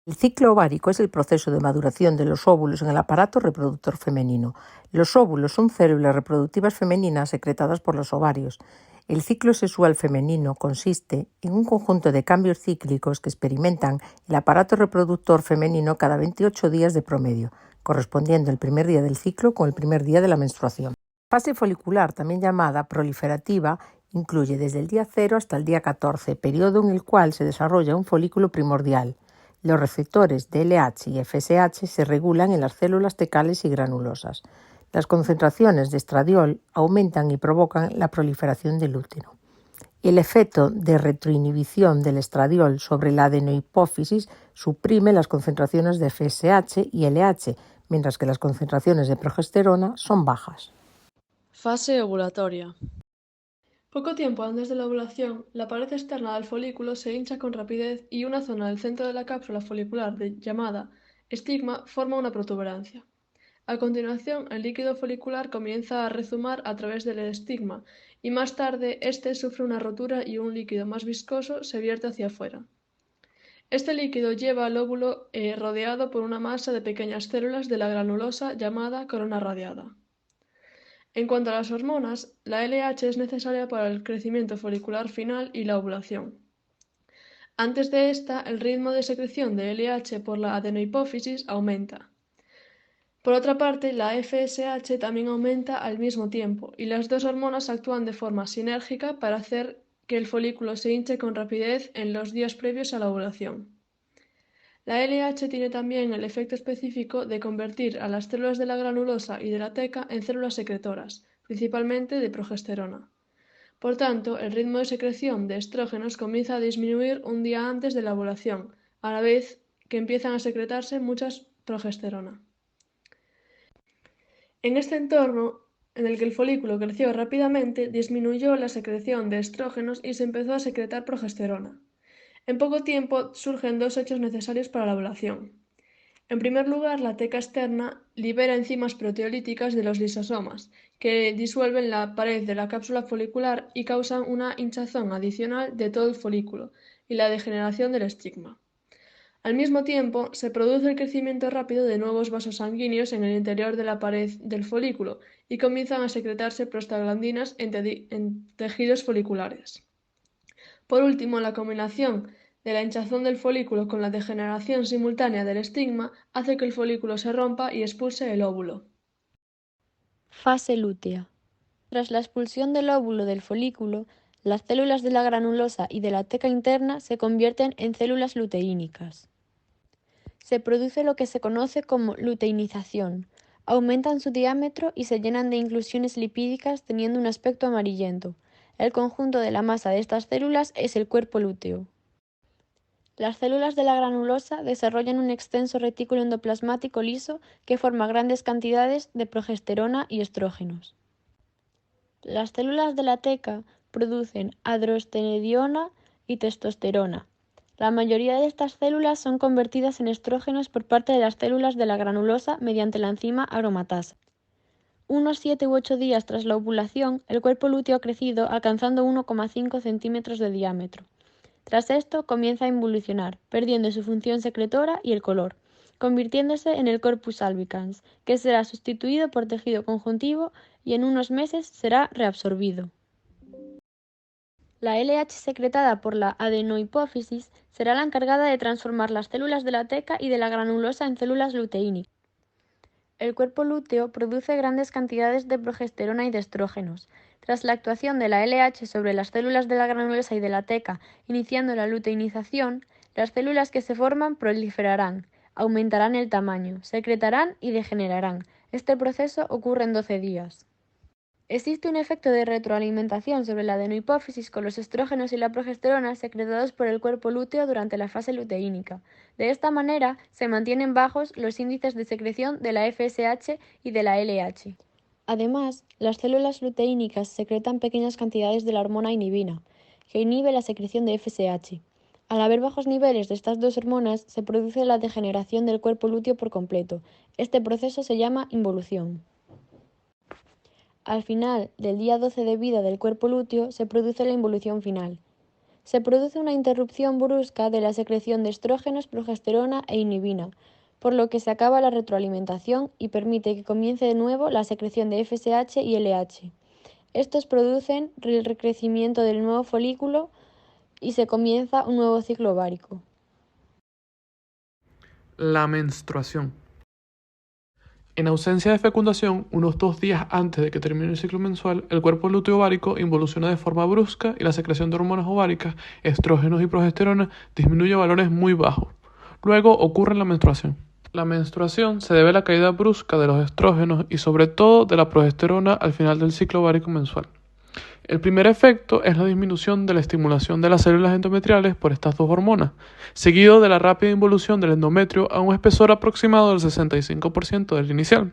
El ciclo ovárico es el proceso de maduración de los óvulos en el aparato reproductor femenino. Los óvulos son células reproductivas femeninas secretadas por los ovarios. El ciclo sexual femenino consiste en un conjunto de cambios cíclicos que experimentan el aparato reproductor femenino cada 28 días de promedio, correspondiendo el primer día del ciclo con el primer día de la menstruación. La fase folicular, también llamada proliferativa, incluye desde el día 0 hasta el día 14, periodo en el cual se desarrolla un folículo primordial. Los receptores de LH y FSH se regulan en las células tecales y granulosas. Las concentraciones de estradiol aumentan y provocan la proliferación del útero. El efecto de retroinhibición del estradiol sobre la adenohipófisis suprime las concentraciones de FSH y LH, mientras que las concentraciones de progesterona son bajas. Fase ovulatoria. Poco tiempo antes de la ovulación, la pared externa del folículo se hincha con rapidez y una zona del centro de la cápsula folicular llamada estigma forma una protuberancia. A continuación, el líquido folicular comienza a rezumar a través del estigma y más tarde este sufre una rotura y un líquido más viscoso se vierte hacia afuera. Este líquido lleva al óvulo rodeado por una masa de pequeñas células de la granulosa llamada corona radiada. En cuanto a las hormonas, la LH es necesaria para el crecimiento folicular final y la ovulación. Antes de esta, el ritmo de secreción de LH por la adenohipófisis aumenta. Por otra parte, la FSH también aumenta al mismo tiempo, y las dos hormonas actúan de forma sinérgica para hacer que el folículo se hinche con rapidez en los días previos a la ovulación. La LH tiene también el efecto específico de convertir a las células de la granulosa y de la teca en células secretoras, principalmente de progesterona. Por tanto, el ritmo de secreción de estrógenos comienza a disminuir un día antes de la ovulación, a la vez que empiezan a secretarse muchas progesterona. En este entorno, en el que el folículo creció rápidamente, disminuyó la secreción de estrógenos y se empezó a secretar progesterona. En poco tiempo surgen dos hechos necesarios para la ovulación. En primer lugar, la teca externa libera enzimas proteolíticas de los lisosomas, que disuelven la pared de la cápsula folicular y causan una hinchazón adicional de todo el folículo y la degeneración del estigma. Al mismo tiempo, se produce el crecimiento rápido de nuevos vasos sanguíneos en el interior de la pared del folículo y comienzan a secretarse prostaglandinas en tejidos foliculares. Por último, la combinación de la hinchazón del folículo con la degeneración simultánea del estigma hace que el folículo se rompa y expulse el óvulo. Fase lútea. Tras la expulsión del óvulo del folículo, las células de la granulosa y de la teca interna se convierten en células luteínicas. Se produce lo que se conoce como luteinización. Aumentan su diámetro y se llenan de inclusiones lipídicas teniendo un aspecto amarillento. El conjunto de la masa de estas células es el cuerpo lúteo. Las células de la granulosa desarrollan un extenso retículo endoplasmático liso que forma grandes cantidades de progesterona y estrógenos. Las células de la teca producen androstenediona y testosterona. La mayoría de estas células son convertidas en estrógenos por parte de las células de la granulosa mediante la enzima aromatasa. Unos 7 u 8 días tras la ovulación, el cuerpo lúteo ha crecido alcanzando 1,5 centímetros de diámetro. Tras esto comienza a involucionar, perdiendo su función secretora y el color, convirtiéndose en el corpus albicans, que será sustituido por tejido conjuntivo y en unos meses será reabsorbido. La LH secretada por la adenohipófisis será la encargada de transformar las células de la teca y de la granulosa en células luteínicas. El cuerpo lúteo produce grandes cantidades de progesterona y de estrógenos. Tras la actuación de la LH sobre las células de la granulosa y de la teca, iniciando la luteinización, las células que se forman proliferarán, aumentarán el tamaño, secretarán y degenerarán. Este proceso ocurre en 12 días. Existe un efecto de retroalimentación sobre la adenohipófisis con los estrógenos y la progesterona secretados por el cuerpo lúteo durante la fase luteínica. De esta manera, se mantienen bajos los índices de secreción de la FSH y de la LH. Además, las células luteínicas secretan pequeñas cantidades de la hormona inhibina, que inhibe la secreción de FSH. Al haber bajos niveles de estas dos hormonas, se produce la degeneración del cuerpo lúteo por completo. Este proceso se llama involución. Al final del día 12 de vida del cuerpo lúteo se produce la involución final. se produce una interrupción brusca de la secreción de estrógenos, progesterona e inhibina, por lo que se acaba la retroalimentación y permite que comience de nuevo la secreción de FSH y LH. Estos producen el recrecimiento del nuevo folículo y se comienza un nuevo ciclo ovárico. La menstruación. En ausencia de fecundación, unos 2 días antes de que termine el ciclo mensual, el cuerpo lúteo ovárico involuciona de forma brusca y la secreción de hormonas ováricas, estrógenos y progesterona disminuye a valores muy bajos. Luego ocurre la menstruación. La menstruación se debe a la caída brusca de los estrógenos y sobre todo de la progesterona al final del ciclo ovárico mensual. El primer efecto es la disminución de la estimulación de las células endometriales por estas dos hormonas, seguido de la rápida involución del endometrio a un espesor aproximado del 65% del inicial.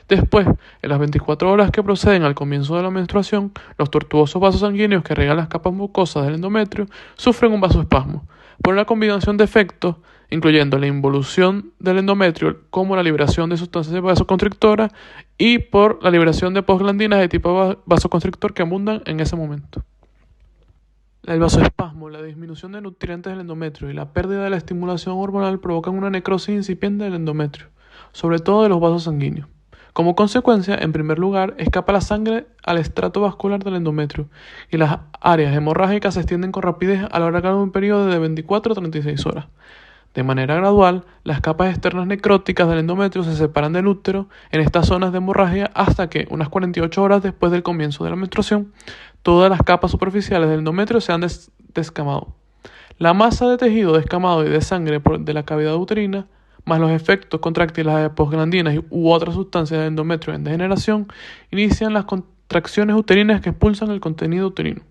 Después, en las 24 horas que proceden al comienzo de la menstruación, los tortuosos vasos sanguíneos que riegan las capas mucosas del endometrio sufren un vasoespasmo, por una combinación de efectos, incluyendo la involución del endometrio como la liberación de sustancias vasoconstrictoras y por la liberación de postglandinas de tipo vasoconstrictor que abundan en ese momento. El vasoespasmo, la disminución de nutrientes del endometrio y la pérdida de la estimulación hormonal provocan una necrosis incipiente del endometrio, sobre todo de los vasos sanguíneos. Como consecuencia, en primer lugar, escapa la sangre al estrato vascular del endometrio y las áreas hemorrágicas se extienden con rapidez a lo largo de un periodo de 24 a 36 horas. De manera gradual, las capas externas necróticas del endometrio se separan del útero en estas zonas de hemorragia hasta que, unas 48 horas después del comienzo de la menstruación, todas las capas superficiales del endometrio se han descamado. La masa de tejido descamado y de sangre de la cavidad uterina, más los efectos contráctiles de postglandinas u otras sustancias del endometrio en degeneración, inician las contracciones uterinas que expulsan el contenido uterino.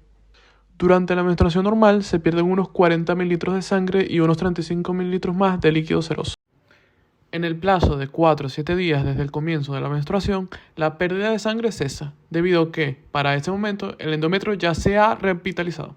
Durante la menstruación normal se pierden unos 40 mililitros de sangre y unos 35 mililitros más de líquido seroso. En el plazo de 4 a 7 días desde el comienzo de la menstruación, la pérdida de sangre cesa, debido a que, para ese momento, el endometrio ya se ha revitalizado.